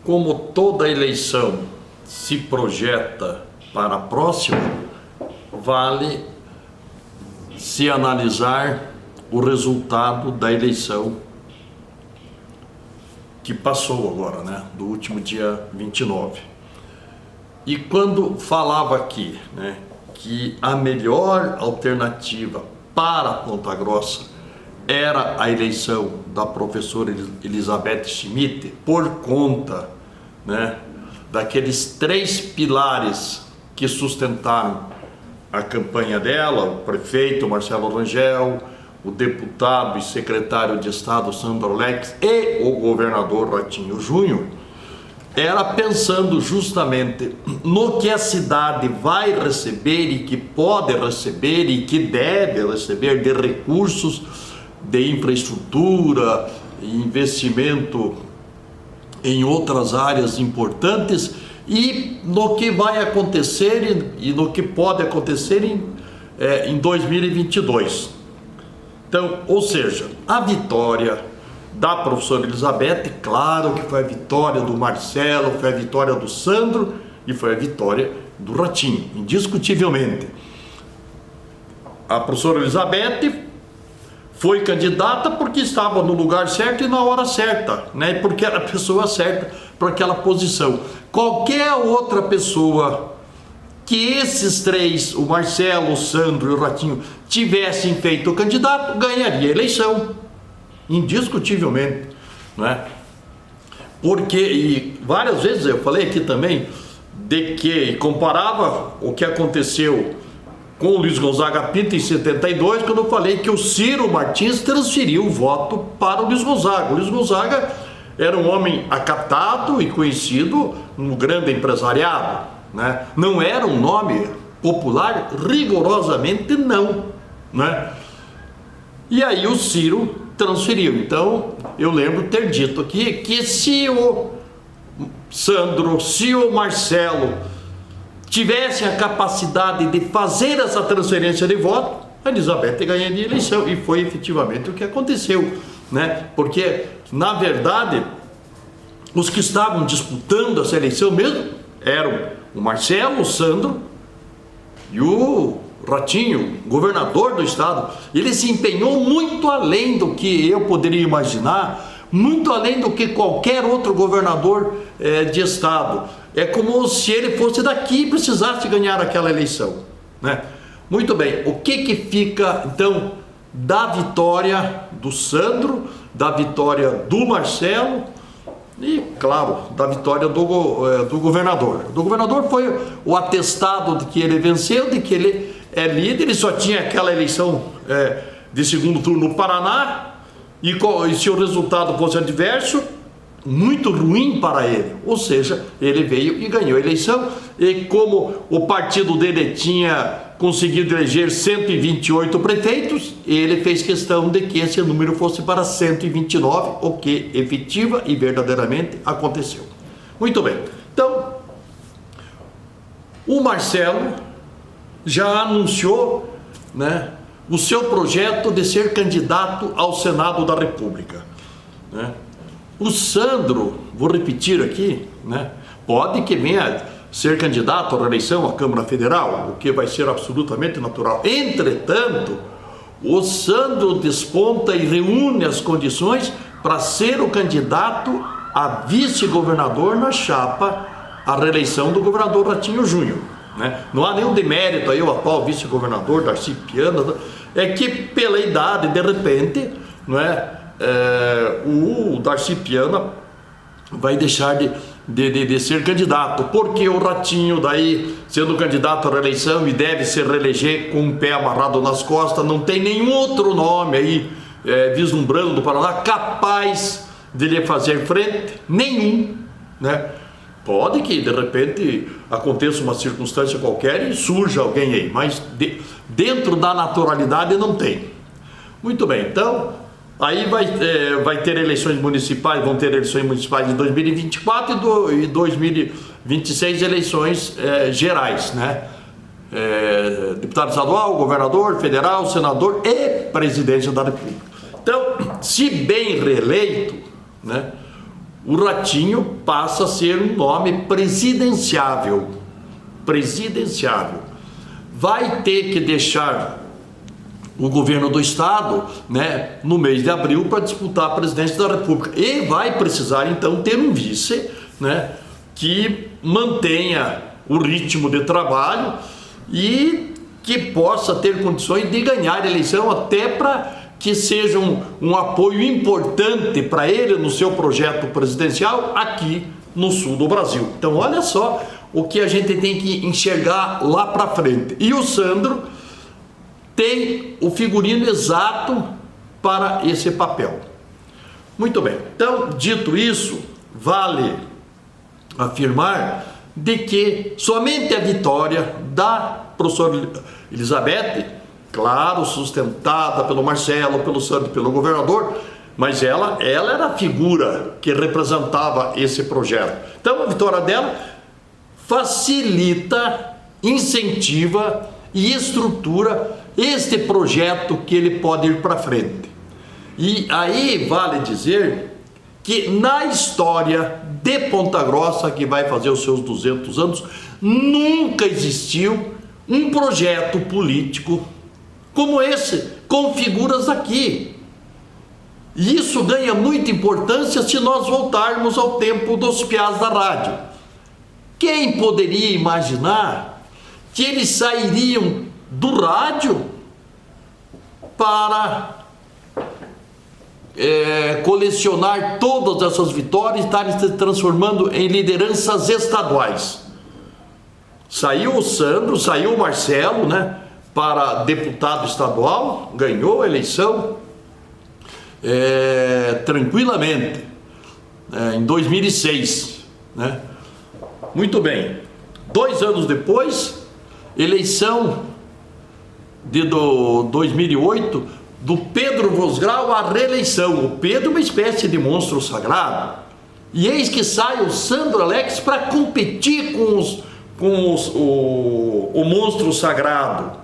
Como toda eleição se projeta para a próxima, vale se analisar o resultado da eleição que passou agora, né, do último dia 29. E quando falava aqui, né, que a melhor alternativa para Ponta Grossa era a eleição da professora Elizabeth Schmidt, por conta, né, daqueles 3 pilares que sustentaram a campanha dela, o prefeito Marcelo Rangel, o deputado e secretário de Estado Sandro Alex e o governador Ratinho Júnior, era pensando justamente no que a cidade vai receber e que pode receber e que deve receber de recursos de infraestrutura, investimento em outras áreas importantes e no que vai acontecer e no que pode acontecer em 2022. Então, ou seja, a vitória da professora Elizabeth, claro que foi a vitória do Marcelo, foi a vitória do Sandro e foi a vitória do Ratinho, indiscutivelmente. A professora Elizabeth foi candidata porque estava no lugar certo e na hora certa, né? Porque era a pessoa certa para aquela posição. Qualquer outra pessoa que esses 3, o Marcelo, o Sandro e o Ratinho, tivessem feito o candidato, ganharia a eleição, indiscutivelmente, né? Porque, e várias vezes eu falei aqui também, de que comparava o que aconteceu com o Luiz Gonzaga Pinto em 72, quando eu falei que o Ciro Martins transferiu o voto para o Luiz Gonzaga. O Luiz Gonzaga era um homem acatado e conhecido no grande empresariado, né? Não era um nome popular, rigorosamente não, né? E aí o Ciro transferiu. Então eu lembro ter dito aqui que se o Sandro, se o Marcelo tivessem a capacidade de fazer essa transferência de voto, a Elizabeth ganharia a eleição, e foi efetivamente o que aconteceu, né? Porque, na verdade, os que estavam disputando essa eleição mesmo eram o Marcelo, o Sandro e o Ratinho, governador do estado. Ele se empenhou muito além do que eu poderia imaginar, muito além do que qualquer outro governador de estado. É como se ele fosse daqui e precisasse ganhar aquela eleição, né? Muito bem, o que fica então da vitória do Sandro, da vitória do Marcelo e, claro, da vitória do governador? Do governador foi o atestado de que ele venceu, de que ele é líder. Ele só tinha aquela eleição de segundo turno no Paraná, e se o resultado fosse adverso, muito ruim para ele, ou seja, ele veio e ganhou a eleição. E como o partido dele tinha conseguido eleger 128 prefeitos, ele fez questão de que esse número fosse para 129, o que efetiva e verdadeiramente aconteceu. Muito bem, então o Marcelo já anunciou, né, o seu projeto de ser candidato ao Senado da República, né? O Sandro, vou repetir aqui, né, pode que venha ser candidato à reeleição à Câmara Federal, o que vai ser absolutamente natural. Entretanto, o Sandro desponta e reúne as condições para ser o candidato a vice-governador na chapa à reeleição do governador Ratinho Júnior, né? Não há nenhum demérito aí o atual vice-governador Darcy Piana, é que pela idade, de repente, não é? O Darcy Piana vai deixar de ser candidato, porque o Ratinho, daí, sendo candidato à reeleição e deve se reeleger com um pé amarrado nas costas, não tem nenhum outro nome aí vislumbrando do Paraná capaz de lhe fazer frente, nenhum, né? Pode que de repente aconteça uma circunstância qualquer e surja alguém aí, mas dentro da naturalidade não tem. Muito bem, então aí vai ter eleições municipais, vão ter eleições municipais em 2024 e 2026 eleições gerais, né? Deputado estadual, governador, federal, senador e presidente da República. Então, se bem reeleito, né, o Ratinho passa a ser um nome presidenciável. Presidenciável. Vai ter que deixar o governo do estado, né, no mês de abril para disputar a presidência da República. E vai precisar então ter um vice, né, que mantenha o ritmo de trabalho e que possa ter condições de ganhar a eleição, até para que seja um apoio importante para ele no seu projeto presidencial aqui no sul do Brasil. Então olha só o que a gente tem que enxergar lá para frente. E o Sandro tem o figurino exato para esse papel. Muito bem, então dito isso, vale afirmar de que somente a vitória da professora Elizabeth, claro, sustentada pelo Marcelo, pelo Sandro, pelo governador, mas ela era a figura que representava esse projeto. Então a vitória dela facilita, incentiva e estrutura este projeto que ele pode ir para frente. E aí vale dizer que na história de Ponta Grossa, que vai fazer os seus 200 anos, nunca existiu um projeto político como esse, com figuras aqui. E isso ganha muita importância se nós voltarmos ao tempo dos piás da rádio. Quem poderia imaginar que eles sairiam do rádio para colecionar todas essas vitórias e estarem se transformando em lideranças estaduais? Saiu o Sandro, saiu o Marcelo, né, para deputado estadual, ganhou a eleição tranquilamente, em 2006, né? Muito bem, 2 anos depois, eleição de 2008, do Pedro Vosgrau à reeleição. O Pedro é uma espécie de monstro sagrado, e eis que sai o Sandro Alex para competir com o monstro sagrado,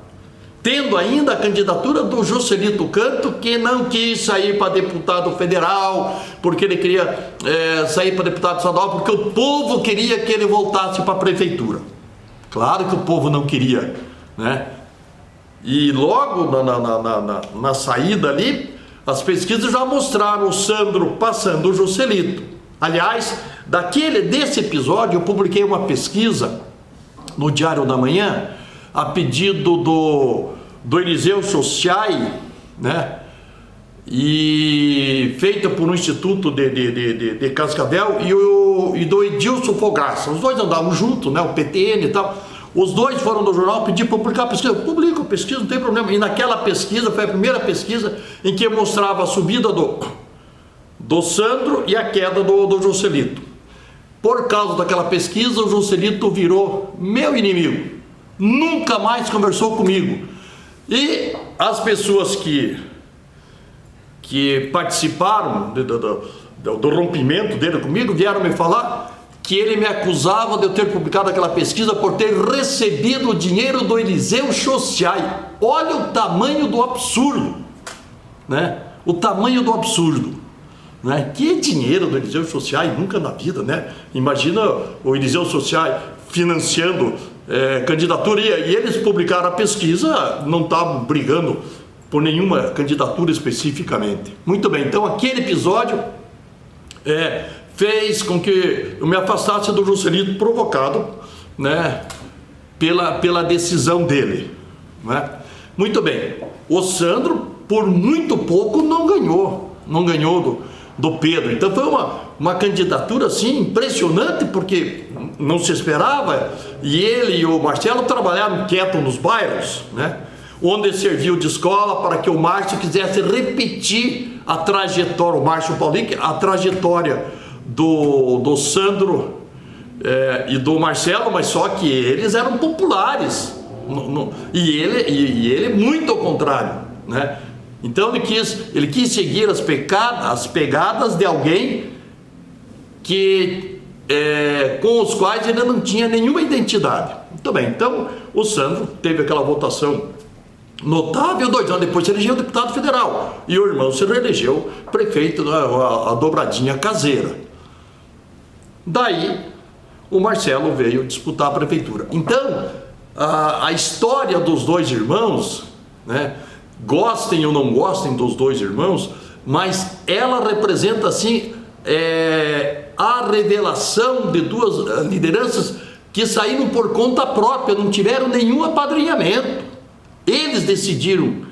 tendo ainda a candidatura do Joselito Canto, que não quis sair para deputado federal, porque ele queria sair para deputado estadual, porque o povo queria que ele voltasse para a prefeitura. Claro que o povo não queria, né? E logo na saída ali, as pesquisas já mostraram o Sandro passando o Joselito. Aliás, desse episódio eu publiquei uma pesquisa no Diário da Manhã, a pedido do Eliseu Sociai, né? E feita por um instituto de Cascavel e do Edilson Fogaça. Os dois andavam juntos, né? O PTN e tal. Os dois foram no jornal pedir para publicar a pesquisa. Publica a pesquisa, não tem problema. E naquela pesquisa, foi a primeira pesquisa em que mostrava a subida do Sandro e a queda do Joselito. Por causa daquela pesquisa, o Joselito virou meu inimigo. Nunca mais conversou comigo. E as pessoas que participaram do rompimento dele comigo vieram me falar que ele me acusava de eu ter publicado aquela pesquisa por ter recebido o dinheiro do Eliseu Sociai. Olha o tamanho do absurdo, né? O tamanho do absurdo, né? Que dinheiro do Eliseu Sociai? Nunca na vida, né? Imagina o Eliseu Sociai financiando candidatura, e eles publicaram a pesquisa, não estavam brigando por nenhuma candidatura especificamente. Muito bem, então aquele episódio fez com que eu me afastasse do Joselito, provocado, né, pela decisão dele, né? Muito bem, o Sandro por muito pouco não ganhou do Pedro. Então foi uma candidatura assim impressionante, porque não se esperava, e ele e o Marcelo trabalharam quieto nos bairros, né, onde serviu de escola para que o Márcio quisesse repetir a trajetória, o Márcio Paulinho, a trajetória do Sandro e do Marcelo, mas só que eles eram populares, e ele muito ao contrário, né? Então ele quis seguir as pegadas de alguém com os quais ele não tinha nenhuma identidade. Muito bem, então o Sandro teve aquela votação notável. 2 anos depois se elegeu deputado federal, e o irmão se reelegeu prefeito, a dobradinha caseira. Daí o Marcelo veio disputar a prefeitura. Então, a história dos dois irmãos, né, gostem ou não gostem dos dois irmãos, mas ela representa assim a revelação de duas lideranças que saíram por conta própria, não tiveram nenhum apadrinhamento. Eles decidiram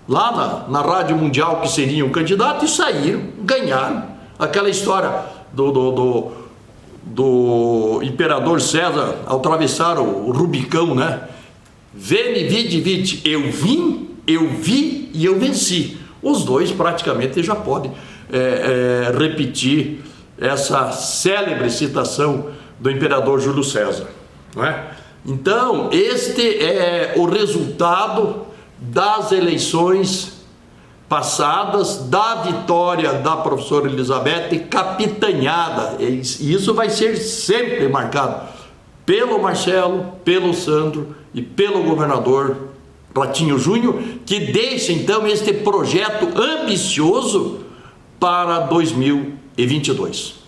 lá na Rádio Mundial que seriam candidatos e saíram, ganharam. Aquela história do imperador César ao atravessar o Rubicão, né? Veni, vidi, vidi, eu vim, eu vi e eu venci. Os dois praticamente já podem repetir essa célebre citação do imperador Júlio César, não é? Então, este é o resultado das eleições passadas, da vitória da professora Elizabeth, capitanhada, e isso vai ser sempre marcado pelo Marcelo, pelo Sandro e pelo governador Ratinho Júnior, que deixa então este projeto ambicioso para 2022.